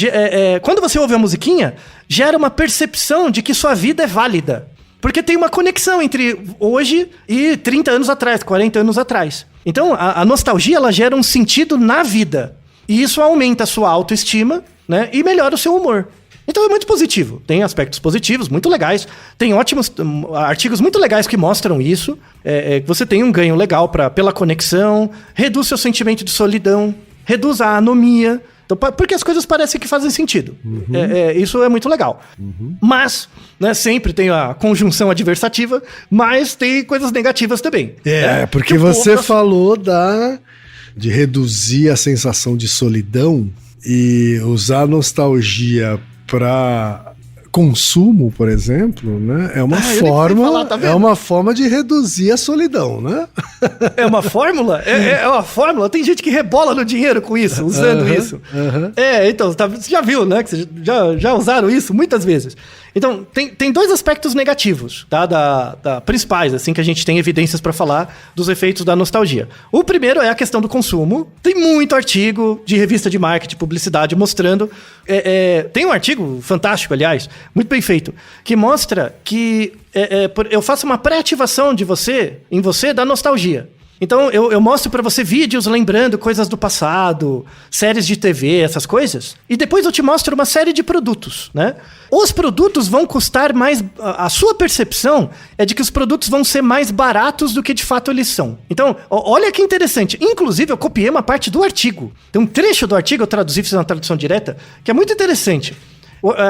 quando você ouve a musiquinha, gera uma percepção de que sua vida é válida. Porque tem uma conexão entre hoje e 30 anos atrás, 40 anos atrás. Então, a nostalgia, ela gera um sentido na vida. E isso aumenta a sua autoestima, né? E melhora o seu humor. Então, é muito positivo. Tem aspectos positivos, muito legais. Tem ótimos artigos muito legais que mostram isso. Você tem um ganho legal pela conexão, reduz seu sentimento de solidão, reduz a anomia. Então, porque as coisas parecem que fazem sentido. Isso é muito legal. Mas, né, sempre tem a conjunção adversativa, mas tem coisas negativas também. Porque você falou de reduzir a sensação de solidão e usar a nostalgia para consumo, por exemplo, né, é uma forma de reduzir a solidão, né? É uma fórmula? É uma fórmula? Tem gente que rebola no dinheiro com isso, usando isso. Então, você já viu, né? Que vocês já usaram isso muitas vezes. Então, tem dois aspectos negativos, tá? Principais, assim, que a gente tem evidências para falar dos efeitos da nostalgia. O primeiro é a questão do consumo. Tem muito artigo de revista de marketing, publicidade, mostrando... tem um artigo fantástico, aliás, muito bem feito, que mostra que eu faço uma pré-ativação em você da nostalgia. Então, eu mostro pra você vídeos lembrando coisas do passado, séries de TV, essas coisas. E depois eu te mostro uma série de produtos, né? Os produtos vão custar mais... A sua percepção é de que os produtos vão ser mais baratos do que de fato eles são. Então, olha que interessante. Inclusive, eu copiei uma parte do artigo. Tem um trecho do artigo, eu traduzi, fiz uma tradução direta, que é muito interessante.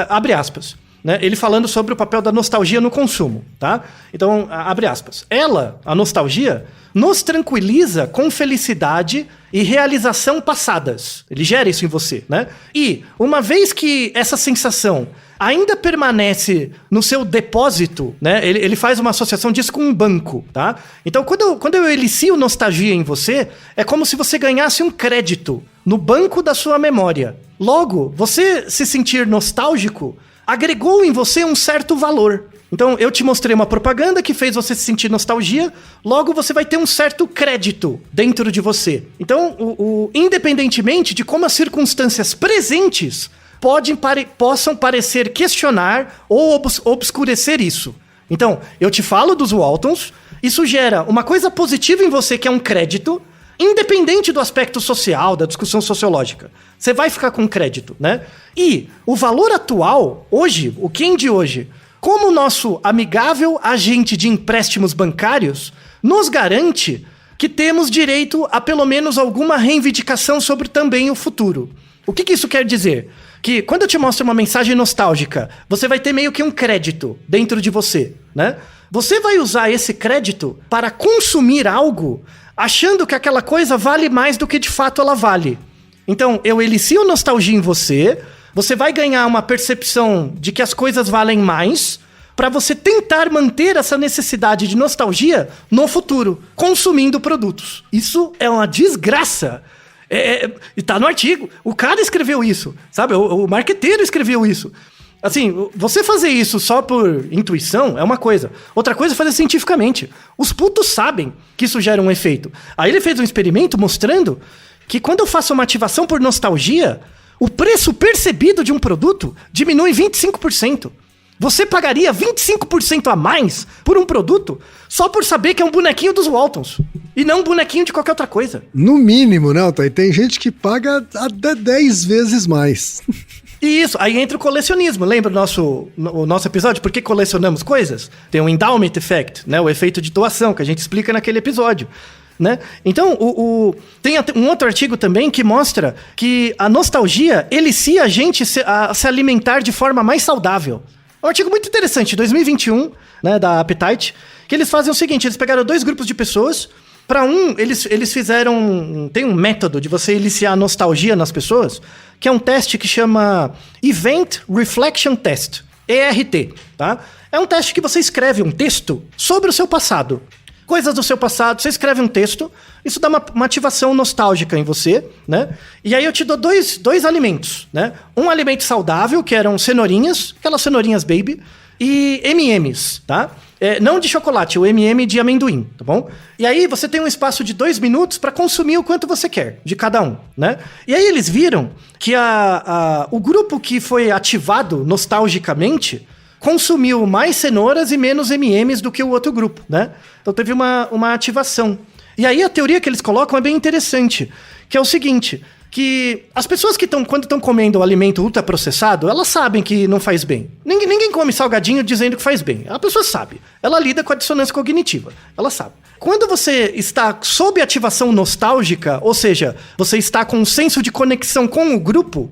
Abre aspas. Né? Ele falando sobre o papel da nostalgia no consumo, tá? Então, abre aspas. Ela, a nostalgia, nos tranquiliza com felicidade e realização passadas. Ele gera isso em você, né? E, uma vez que essa sensação ainda permanece no seu depósito, né? Ele faz uma associação disso com um banco, tá? Então, quando eu elicio nostalgia em você, é como se você ganhasse um crédito no banco da sua memória. Logo, você se sentir nostálgico agregou em você um certo valor. Então, eu te mostrei uma propaganda que fez você se sentir nostalgia, logo você vai ter um certo crédito dentro de você. Então, independentemente de como as circunstâncias presentes possam parecer questionar ou obscurecer isso. Então, eu te falo dos Waltons, isso gera uma coisa positiva em você, que é um crédito, independente do aspecto social, da discussão sociológica. Você vai ficar com crédito, né? E o valor atual, hoje, o Ken de hoje, como nosso amigável agente de empréstimos bancários, nos garante que temos direito a pelo menos alguma reivindicação sobre também o futuro. O que isso quer dizer? Que quando eu te mostro uma mensagem nostálgica, você vai ter meio que um crédito dentro de você, né? Você vai usar esse crédito para consumir algo achando que aquela coisa vale mais do que de fato ela vale. Então, eu elicio nostalgia em você, você vai ganhar uma percepção de que as coisas valem mais, para você tentar manter essa necessidade de nostalgia no futuro, consumindo produtos. Isso é uma desgraça. E tá no artigo. O cara escreveu isso, sabe? O marqueteiro escreveu isso. Assim, você fazer isso só por intuição é uma coisa. Outra coisa é fazer cientificamente. Os putos sabem que isso gera um efeito. Aí ele fez um experimento mostrando que quando eu faço uma ativação por nostalgia, o preço percebido de um produto diminui 25%. Você pagaria 25% a mais por um produto só por saber que é um bonequinho dos Waltons e não um bonequinho de qualquer outra coisa. No mínimo, né, Altair? Tem gente que paga até 10 vezes mais. E isso, aí entra o colecionismo. Lembra o nosso episódio? Por que colecionamos coisas? Tem o endowment effect, né? O efeito de doação, que a gente explica naquele episódio. Né? Então, tem um outro artigo também que mostra que a nostalgia elicia a gente a se alimentar de forma mais saudável. É um artigo muito interessante, 2021, né, da Appetite, que eles fazem o seguinte, eles pegaram 2 grupos de pessoas, para eles fizeram, tem um método de você eliciar a nostalgia nas pessoas, que é um teste que chama Event Reflection Test, ERT, tá? É um teste que você escreve um texto sobre o seu passado. Coisas do seu passado, você escreve um texto, isso dá uma ativação nostálgica em você, né? E aí eu te dou dois alimentos, né? Um alimento saudável, que eram cenourinhas, aquelas cenourinhas baby, e M&M's, tá? Não de chocolate, o M&M de amendoim, tá bom? E aí você tem um espaço de 2 minutos para consumir o quanto você quer, de cada um, né? E aí eles viram que o grupo que foi ativado nostalgicamente consumiu mais cenouras e menos M&M's do que o outro grupo, né? Então teve uma ativação. E aí a teoria que eles colocam é bem interessante, que é o seguinte, que as pessoas que quando estão comendo o alimento ultraprocessado, elas sabem que não faz bem. Ninguém come salgadinho dizendo que faz bem. A pessoa sabe. Ela lida com a dissonância cognitiva. Ela sabe. Quando você está sob ativação nostálgica, ou seja, você está com um senso de conexão com o grupo,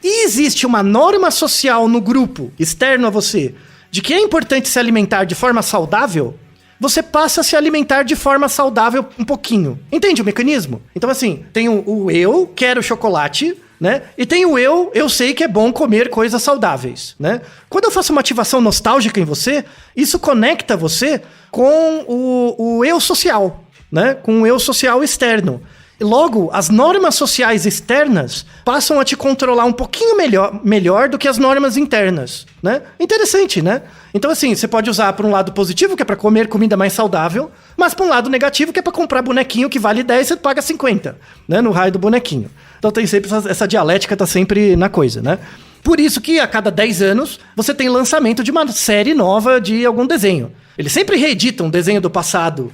e existe uma norma social no grupo, externo a você, de que é importante se alimentar de forma saudável, você passa a se alimentar de forma saudável um pouquinho. Entende o mecanismo? Então, assim, tem eu quero chocolate, né? E tem o eu sei que é bom comer coisas saudáveis, né? Quando eu faço uma ativação nostálgica em você, isso conecta você com o eu social, né? Com o eu social externo. E logo, as normas sociais externas passam a te controlar um pouquinho melhor do que as normas internas, né? Interessante, né? Então, assim, você pode usar para um lado positivo, que é para comer comida mais saudável, mas para um lado negativo, que é para comprar bonequinho que vale 10 e você paga 50, né? No raio do bonequinho. Então tem sempre essa dialética, tá sempre na coisa, né? Por isso que a cada 10 anos você tem lançamento de uma série nova de algum desenho. Eles sempre reeditam um desenho do passado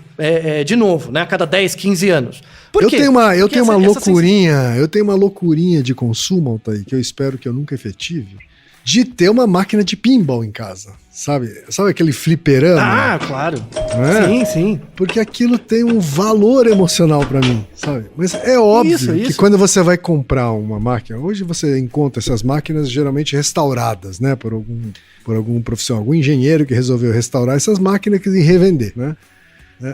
de novo, né? A cada 10, 15 anos. Por quê? Eu tenho uma loucurinha de consumo, Altair, que eu espero que eu nunca efetive, de ter uma máquina de pinball em casa, sabe? Sabe aquele fliperama? Ah, claro. É? Sim, sim. Porque aquilo tem um valor emocional pra mim, sabe? Mas é óbvio que quando você vai comprar uma máquina, hoje você encontra essas máquinas geralmente restauradas, né? Por algum profissional, algum engenheiro que resolveu restaurar essas máquinas e revender, né?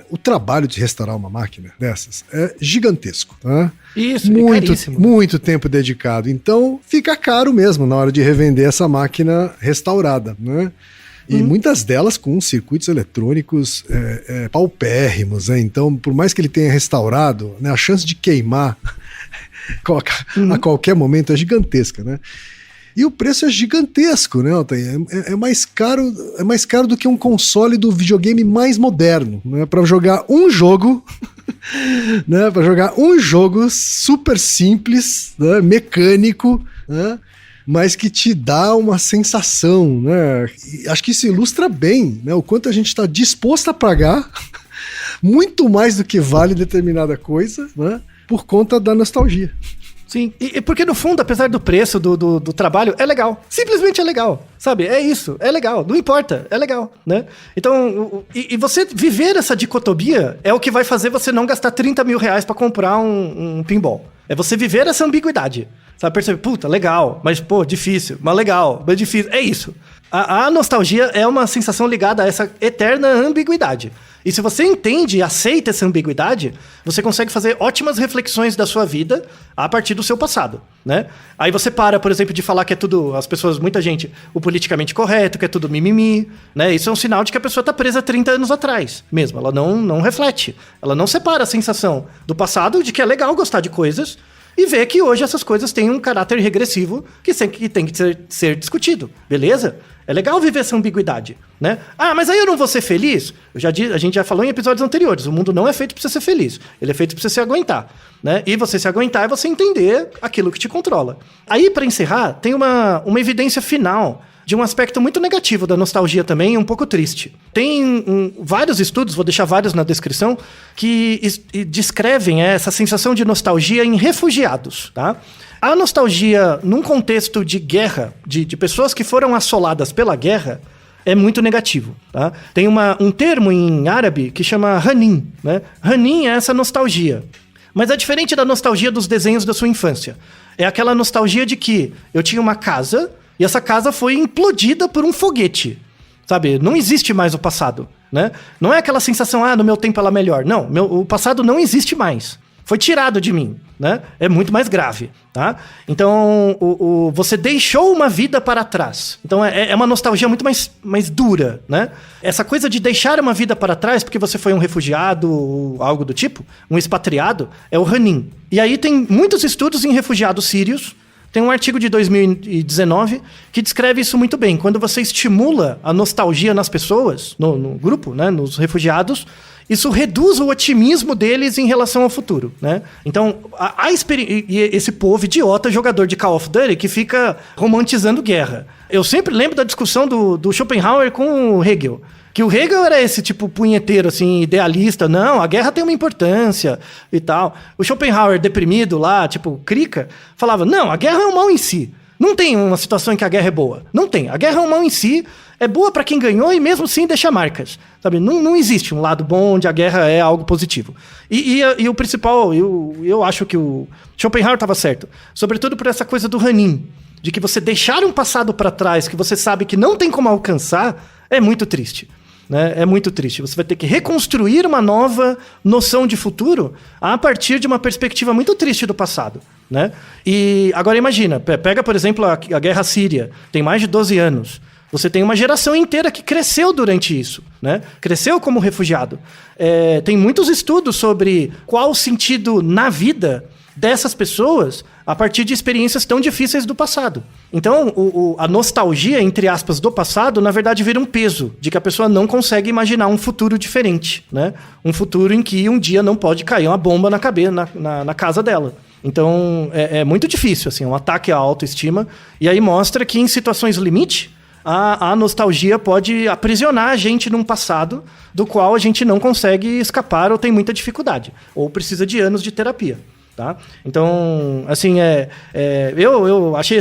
O trabalho de restaurar uma máquina dessas é gigantesco, tá? Isso, caríssimo. Muito tempo dedicado. Então, fica caro mesmo na hora de revender essa máquina restaurada, né? E muitas delas com circuitos eletrônicos paupérrimos, né? Então, por mais que ele tenha restaurado, né, a chance de queimar a qualquer momento é gigantesca, né? E o preço é gigantesco, né, Altair? É mais caro do que um console do videogame mais moderno, né? Para jogar um jogo, né? Para jogar um jogo super simples, né? Mecânico, né? Mas que te dá uma sensação, né? E acho que isso ilustra bem, né? O quanto a gente está disposto a pagar muito mais do que vale determinada coisa, né? Por conta da nostalgia. Sim, e porque no fundo, apesar do preço do trabalho, é legal. Simplesmente é legal, sabe? É isso, é legal, não importa, é legal, né? Então, e você viver essa dicotomia é o que vai fazer você não gastar 30 mil reais pra comprar um pinball. É você viver essa ambiguidade, sabe? Perceber, puta, legal, mas pô, difícil, mas legal, mas difícil, é isso. A nostalgia é uma sensação ligada a essa eterna ambiguidade. E se você entende e aceita essa ambiguidade, você consegue fazer ótimas reflexões da sua vida a partir do seu passado, né? Aí você para, por exemplo, de falar que é tudo, muita gente, o politicamente correto, que é tudo mimimi, né? Isso é um sinal de que a pessoa está presa 30 anos atrás mesmo. Ela não reflete, ela não separa a sensação do passado de que é legal gostar de coisas e ver que hoje essas coisas têm um caráter regressivo que tem que ser discutido, beleza? É legal viver essa ambiguidade, né? Ah, mas aí eu não vou ser feliz? A gente já falou em episódios anteriores, o mundo não é feito para você ser feliz, ele é feito para você se aguentar, né? E você se aguentar é você entender aquilo que te controla. Aí, para encerrar, tem uma evidência final de um aspecto muito negativo da nostalgia também e um pouco triste. Tem vários estudos, vou deixar vários na descrição, que descrevem essa sensação de nostalgia em refugiados, tá? A nostalgia num contexto de guerra, de pessoas que foram assoladas pela guerra, é muito negativo, tá? Tem um termo em árabe que chama hanin, né? Hanin é essa nostalgia. Mas é diferente da nostalgia dos desenhos da sua infância. É aquela nostalgia de que eu tinha uma casa e essa casa foi implodida por um foguete, sabe? Não existe mais o passado, né? Não é aquela sensação, no meu tempo ela é melhor. Não, o passado não existe mais. Foi tirado de mim, né? É muito mais grave, tá? Então, você deixou uma vida para trás. Então, é uma nostalgia muito mais dura, né? Essa coisa de deixar uma vida para trás porque você foi um refugiado ou algo do tipo, um expatriado, é o hanin. E aí tem muitos estudos em refugiados sírios. Tem um artigo de 2019 que descreve isso muito bem. Quando você estimula a nostalgia nas pessoas, no grupo, né, nos refugiados, isso reduz o otimismo deles em relação ao futuro, né? Então, e esse povo idiota, jogador de Call of Duty, que fica romantizando guerra. Eu sempre lembro da discussão do Schopenhauer com o Hegel. Que o Hegel era esse tipo punheteiro, assim, idealista. Não, a guerra tem uma importância e tal. O Schopenhauer, deprimido lá, tipo, crica, falava, não, a guerra é um mal em si. Não tem uma situação em que a guerra é boa. Não tem. A guerra é um mal em si, é boa para quem ganhou e mesmo assim deixa marcas. Sabe? Não existe um lado bom onde a guerra é algo positivo. E o principal, eu acho que o Schopenhauer estava certo. Sobretudo por essa coisa do hanin. De que você deixar um passado para trás que você sabe que não tem como alcançar, é muito triste. né? É muito triste. Você vai ter que reconstruir uma nova noção de futuro a partir de uma perspectiva muito triste do passado, né? E agora imagina, pega, por exemplo, a guerra síria. Tem mais de 12 anos. Você tem uma geração inteira que cresceu durante isso, né? Cresceu como refugiado. Tem muitos estudos sobre qual o sentido na vida dessas pessoas a partir de experiências tão difíceis do passado. Então, a nostalgia, entre aspas, do passado, na verdade, vira um peso de que a pessoa não consegue imaginar um futuro diferente, né? Um futuro em que um dia não pode cair uma bomba na casa dela. Então, é muito difícil, assim, um ataque à autoestima. E aí mostra que em situações limite, a nostalgia pode aprisionar a gente num passado do qual a gente não consegue escapar ou tem muita dificuldade, ou precisa de anos de terapia, tá? Então, assim, eu achei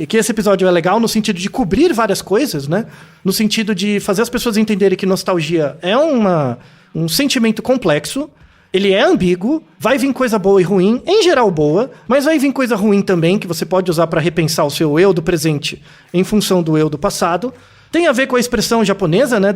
que esse episódio é legal no sentido de cobrir várias coisas, né? No sentido de fazer as pessoas entenderem que nostalgia é um sentimento complexo. Ele é ambíguo, vai vir coisa boa e ruim, em geral boa, mas vai vir coisa ruim também, que você pode usar para repensar o seu eu do presente em função do eu do passado. Tem a ver com a expressão japonesa, né,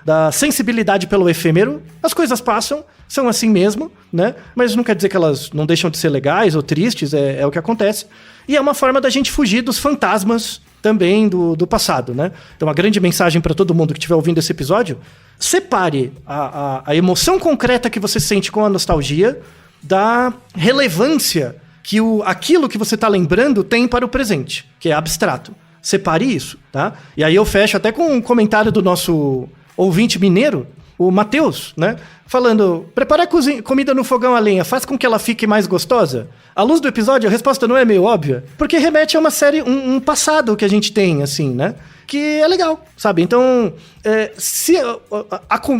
da sensibilidade pelo efêmero. As coisas passam, são assim mesmo, né? Mas não quer dizer que elas não deixam de ser legais ou tristes, é o que acontece. E é uma forma da gente fugir dos fantasmas também do passado, né? Então, a grande mensagem para todo mundo que estiver ouvindo esse episódio: separe a emoção concreta que você sente com a nostalgia da relevância que aquilo que você está lembrando tem para o presente, que é abstrato. Separe isso, tá? E aí eu fecho até com um comentário do nosso ouvinte mineiro, o Matheus, né? Falando, preparar comida no fogão a lenha faz com que ela fique mais gostosa? À luz do episódio, a resposta não é meio óbvia, porque remete a uma série, um passado que a gente tem, assim, né? Que é legal, sabe? Então, se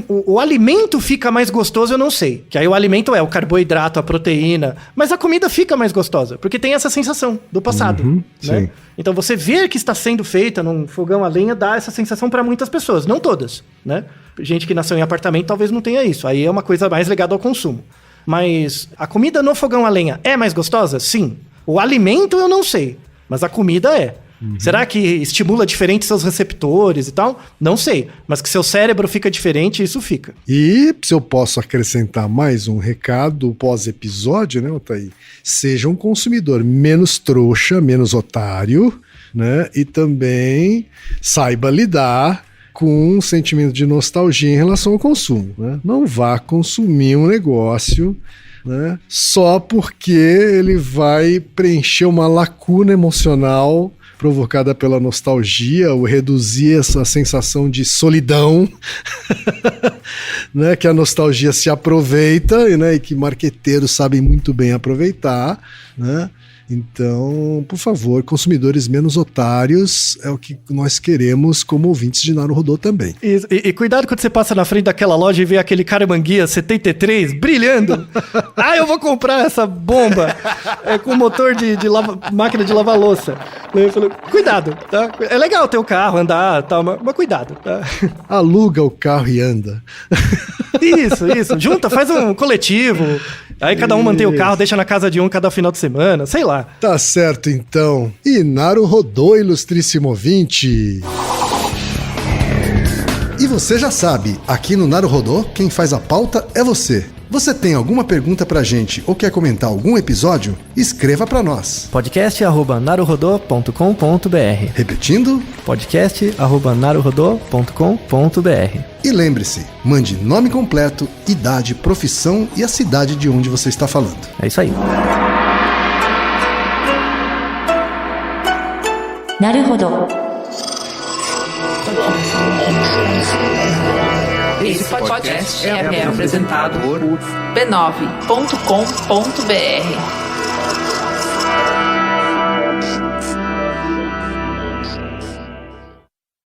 o alimento fica mais gostoso, eu não sei. Que aí o alimento é o carboidrato, a proteína, mas a comida fica mais gostosa, porque tem essa sensação do passado, né? Sim. Então, você ver que está sendo feita num fogão a lenha dá essa sensação para muitas pessoas, não todas, né? Gente que nasceu em apartamento talvez não tenha isso. Aí é uma coisa mais ligada ao consumo. Mas a comida no fogão a lenha é mais gostosa? Sim. O alimento eu não sei, mas a comida é. Será que estimula diferente seus receptores e tal? Não sei. Mas que seu cérebro fica diferente, isso fica. E se eu posso acrescentar mais um recado pós-episódio, né, Otaí? Seja um consumidor menos trouxa, menos otário, né? E também saiba lidar com um sentimento de nostalgia em relação ao consumo, né? Não vá consumir um negócio, né, só porque ele vai preencher uma lacuna emocional provocada pela nostalgia, ou reduzir essa sensação de solidão, né, que a nostalgia se aproveita, né, e que marqueteiros sabem muito bem aproveitar, né? Então, por favor, consumidores menos otários é o que nós queremos como ouvintes de Naruhodô também. E cuidado quando você passa na frente daquela loja e vê aquele Caramanguia 73 brilhando. Eu vou comprar essa bomba com motor de máquina de lavar louça. Eu falo, cuidado, tá? É legal ter o carro, andar e tal, mas cuidado, tá? Aluga o carro e anda. Isso. Junta, faz um coletivo. Aí cada um mantém o carro, deixa na casa de um cada final de semana, sei lá. Tá certo, então. E Naruhodô, ilustríssimo ouvinte. E você já sabe, aqui no Naruhodô, quem faz a pauta é você. Você tem alguma pergunta pra gente ou quer comentar algum episódio? Escreva pra nós. podcast@naruhodô.com.br. Repetindo? podcast@naruhodô.com.br. E lembre-se, mande nome completo, idade, profissão e a cidade de onde você está falando. É isso aí. Naruhodô. Esse podcast é apresentado por b9.com.br.